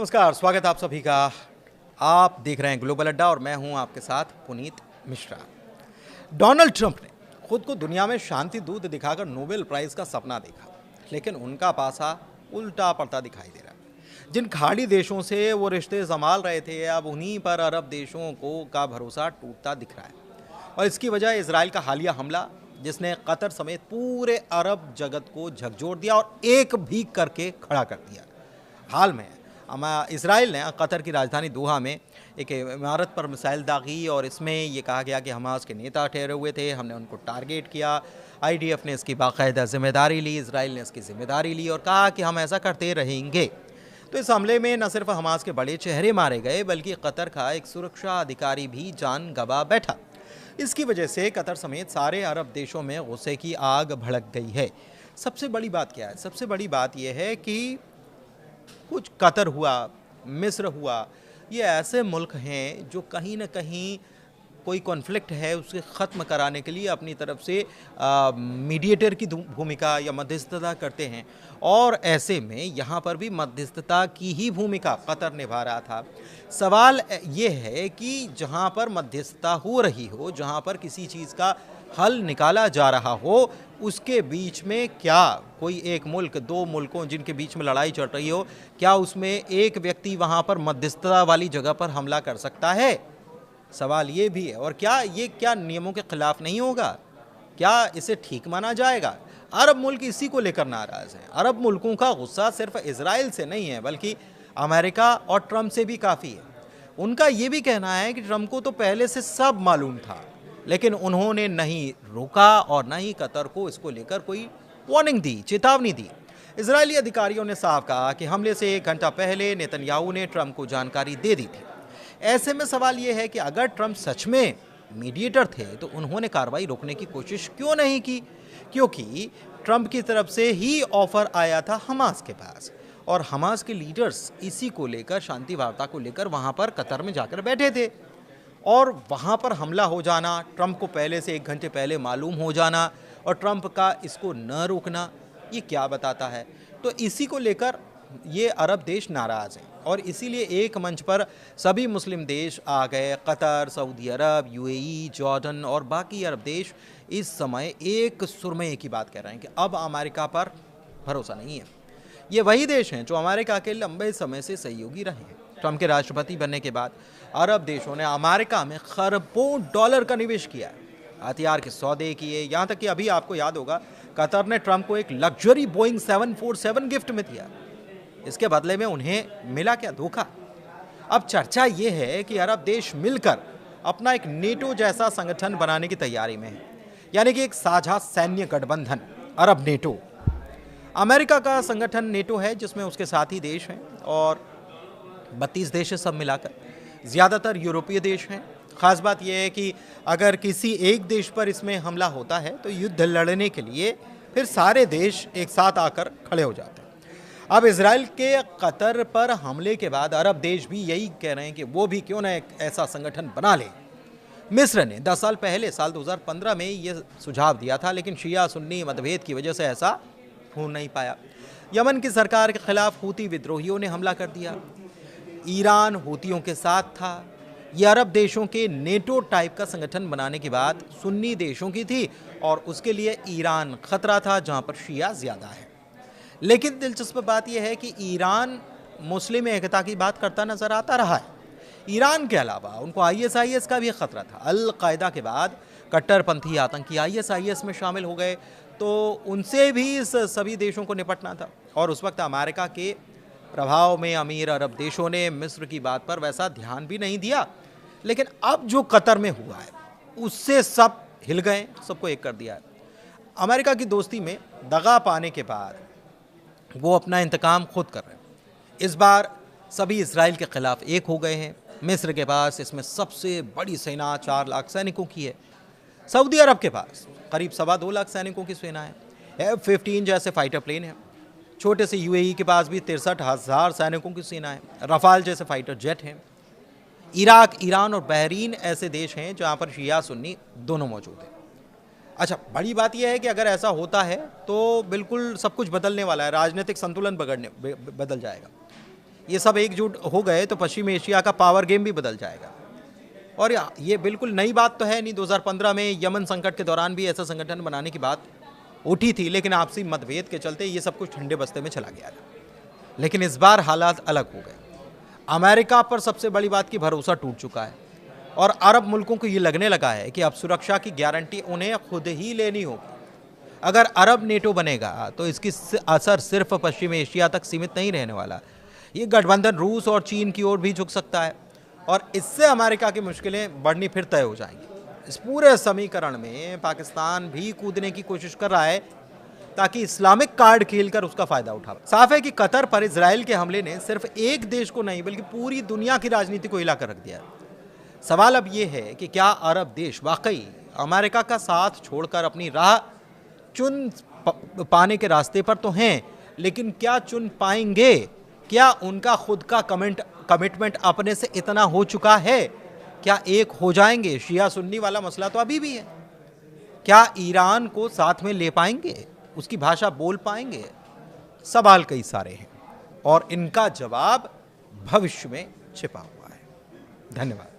नमस्कार, स्वागत आप सभी का। आप देख रहे हैं ग्लोबल अड्डा और मैं हूं आपके साथ पुनीत मिश्रा। डोनाल्ड ट्रंप ने खुद को दुनिया में शांति दूत दिखाकर नोबेल प्राइज का सपना देखा, लेकिन उनका पासा उल्टा पड़ता दिखाई दे रहा है। जिन खाड़ी देशों से वो रिश्ते संभाल रहे थे, अब उन्हीं पर अरब देशों को का भरोसा टूटता दिख रहा है। और इसकी वजह इजराइल का हालिया हमला, जिसने कतर समेत पूरे अरब जगत को झकझोर दिया और एक भी करके खड़ा कर दिया। हाल में इजराइल ने कतर की राजधानी दोहा में एक इमारत पर मिसाइल दागी और इसमें ये कहा गया कि हमास के नेता ठहरे हुए थे, हमने उनको टारगेट किया। आईडीएफ ने इसकी बाकायदा जिम्मेदारी ली, इजराइल ने इसकी जिम्मेदारी ली और कहा कि हम ऐसा करते रहेंगे। तो इस हमले में न सिर्फ हमास के बड़े चेहरे मारे गए, बल्कि कतर का एक सुरक्षा अधिकारी भी जान गंवा बैठा। इसकी वजह से कतर समेत सारे अरब देशों में गुस्से की आग भड़क गई है। सबसे बड़ी बात क्या है? सबसे बड़ी बात यह है कि कुछ कतर हुआ, मिस्र हुआ, ये ऐसे मुल्क हैं जो कहीं ना कहीं कोई कॉन्फ्लिक्ट है उसे ख़त्म कराने के लिए अपनी तरफ से मीडिएटर की भूमिका या मध्यस्थता करते हैं। और ऐसे में यहाँ पर भी मध्यस्थता की ही भूमिका कतर निभा रहा था। सवाल ये है कि जहाँ पर मध्यस्थता हो रही हो, जहाँ पर किसी चीज़ का हल निकाला जा रहा हो, उसके बीच में क्या कोई एक मुल्क, दो मुल्कों जिनके बीच में लड़ाई चल रही हो, क्या उसमें एक व्यक्ति वहाँ पर मध्यस्थता वाली जगह पर हमला कर सकता है? सवाल ये भी है। और क्या नियमों के खिलाफ नहीं होगा? क्या इसे ठीक माना जाएगा? अरब मुल्क इसी को लेकर नाराज़ हैं। अरब मुल्कों का गुस्सा सिर्फ इजराइल से नहीं है, बल्कि अमेरिका और ट्रंप से भी काफ़ी है। उनका ये भी कहना है कि ट्रंप को तो पहले से सब मालूम था, लेकिन उन्होंने नहीं रोका और न ही कतर को इसको लेकर कोई वार्निंग दी, चेतावनी दी। इजरायली अधिकारियों ने साफ कहा कि हमले से 1 घंटा पहले नेतन्याहू ने ट्रंप को जानकारी दे दी थी। ऐसे में सवाल ये है कि अगर ट्रंप सच में मीडिएटर थे तो उन्होंने कार्रवाई रोकने की कोशिश क्यों नहीं की? क्योंकि ट्रंप की तरफ से ही ऑफर आया था हमास के पास, और हमास के लीडर्स इसी को लेकर, शांति वार्ता को लेकर वहाँ पर कतर में जाकर बैठे थे। और वहाँ पर हमला हो जाना, ट्रंप को पहले से 1 घंटे पहले मालूम हो जाना और ट्रंप का इसको न रोकना, ये क्या बताता है? तो इसी को लेकर ये अरब देश नाराज़ हैं और इसीलिए एक मंच पर सभी मुस्लिम देश आ गए। कतर, सऊदी अरब, यूएई, जॉर्डन और बाकी अरब देश इस समय एक सुर में एक ही बात कह रहे हैं कि अब अमेरिका पर भरोसा नहीं है। ये वही देश हैं जो अमेरिका के लंबे समय से सहयोगी रहे हैं। ट्रंप के राष्ट्रपति बनने के बाद अरब देशों ने अमेरिका में खरबों डॉलर का निवेश किया है, हथियार के सौदे किए, यहाँ तक कि अभी आपको याद होगा कतर ने ट्रंप को एक लग्जरी बोइंग 747 गिफ्ट में दिया। इसके बदले में उन्हें मिला क्या? धोखा। अब चर्चा ये है कि अरब देश मिलकर अपना एक नेटो जैसा संगठन बनाने की तैयारी में है, यानी कि एक साझा सैन्य गठबंधन, अरब नेटो। अमेरिका का संगठन नेटो है, जिसमें उसके साथी देश हैं और 32 देश है सब मिलाकर। ज़्यादातर यूरोपीय देश हैं। ख़ास बात यह है कि अगर किसी एक देश पर इसमें हमला होता है तो युद्ध लड़ने के लिए फिर सारे देश एक साथ आकर खड़े हो जाते हैं। अब इजराइल के कतर पर हमले के बाद अरब देश भी यही कह रहे हैं कि वो भी क्यों ना एक ऐसा संगठन बना ले। मिस्र ने 10 साल पहले, साल 2015 में ये सुझाव दिया था, लेकिन शिया सुन्नी मतभेद की वजह से ऐसा हो नहीं पाया। यमन की सरकार के खिलाफ हूती विद्रोहियों ने हमला कर दिया। ईरान हूतियों के साथ था। ये अरब देशों के नेटो टाइप का संगठन बनाने की बात सुन्नी देशों की थी और उसके लिए ईरान खतरा था, जहां पर शिया ज़्यादा है। लेकिन दिलचस्प बात यह है कि ईरान मुस्लिम एकता की बात करता नजर आता रहा है। ईरान के अलावा उनको आईएसआईएस का भी खतरा था। अल कायदा के बाद कट्टरपंथी आतंकी आईएसआईएस में शामिल हो गए, तो उनसे भी इस सभी देशों को निपटना था। और उस वक्त अमेरिका के प्रभाव में अमीर अरब देशों ने मिस्र की बात पर वैसा ध्यान भी नहीं दिया। लेकिन अब जो कतर में हुआ है उससे सब हिल गए, सबको एक कर दिया है। अमेरिका की दोस्ती में दगा पाने के बाद वो अपना इंतकाम खुद कर रहे हैं। इस बार सभी इजराइल के खिलाफ एक हो गए हैं। मिस्र के पास इसमें सबसे बड़ी सेना 4 लाख सैनिकों की है। सऊदी अरब के पास करीब 2.25 लाख सैनिकों की सेना है। F-15 जैसे फाइटर प्लेन हैं। छोटे से यूएई के पास भी 63,000 सैनिकों की सेना है। रफाल जैसे फाइटर जेट हैं। इराक, ईरान और बहरीन ऐसे देश हैं जहां पर शिया सुन्नी दोनों मौजूद हैं। अच्छा, बड़ी बात यह है कि अगर ऐसा होता है तो बिल्कुल सब कुछ बदलने वाला है, राजनीतिक संतुलन बदल जाएगा। ये सब एकजुट हो गए तो पश्चिम एशिया का पावर गेम भी बदल जाएगा। और ये बिल्कुल नई बात तो है नहीं, 2015 में यमन संकट के दौरान भी ऐसा संगठन बनाने की बात उठी थी, लेकिन आपसी मतभेद के चलते ये सब कुछ ठंडे बस्ते में चला गया था। लेकिन इस बार हालात अलग हो गए। अमेरिका पर सबसे बड़ी बात की भरोसा टूट चुका है और अरब मुल्कों को ये लगने लगा है कि अब सुरक्षा की गारंटी उन्हें खुद ही लेनी होगी। अगर अरब नेटो बनेगा तो इसकी असर सिर्फ पश्चिम एशिया तक सीमित नहीं रहने वाला। ये गठबंधन रूस और चीन की ओर भी झुक सकता है और इससे अमेरिका की मुश्किलें बढ़नी फिर तय हो जाएंगी। इस पूरे समीकरण में पाकिस्तान भी कूदने की कोशिश कर रहा है ताकि इस्लामिक कार्ड खेलकर उसका फायदा उठा। साफ है कि कतर पर इजराइल के हमले ने सिर्फ एक देश को नहीं बल्कि पूरी दुनिया की राजनीति को हिलाकर रख दिया। सवाल अब यह है कि क्या अरब देश वाकई अमेरिका का साथ छोड़कर अपनी राह चुन पाने के रास्ते पर तो हैं, लेकिन क्या चुन पाएंगे? क्या उनका खुद का कमिटमेंट अपने से इतना हो चुका है? क्या एक हो जाएंगे? शिया सुन्नी वाला मसला तो अभी भी है। क्या ईरान को साथ में ले पाएंगे? उसकी भाषा बोल पाएंगे? सवाल कई सारे हैं और इनका जवाब भविष्य में छिपा हुआ है। धन्यवाद।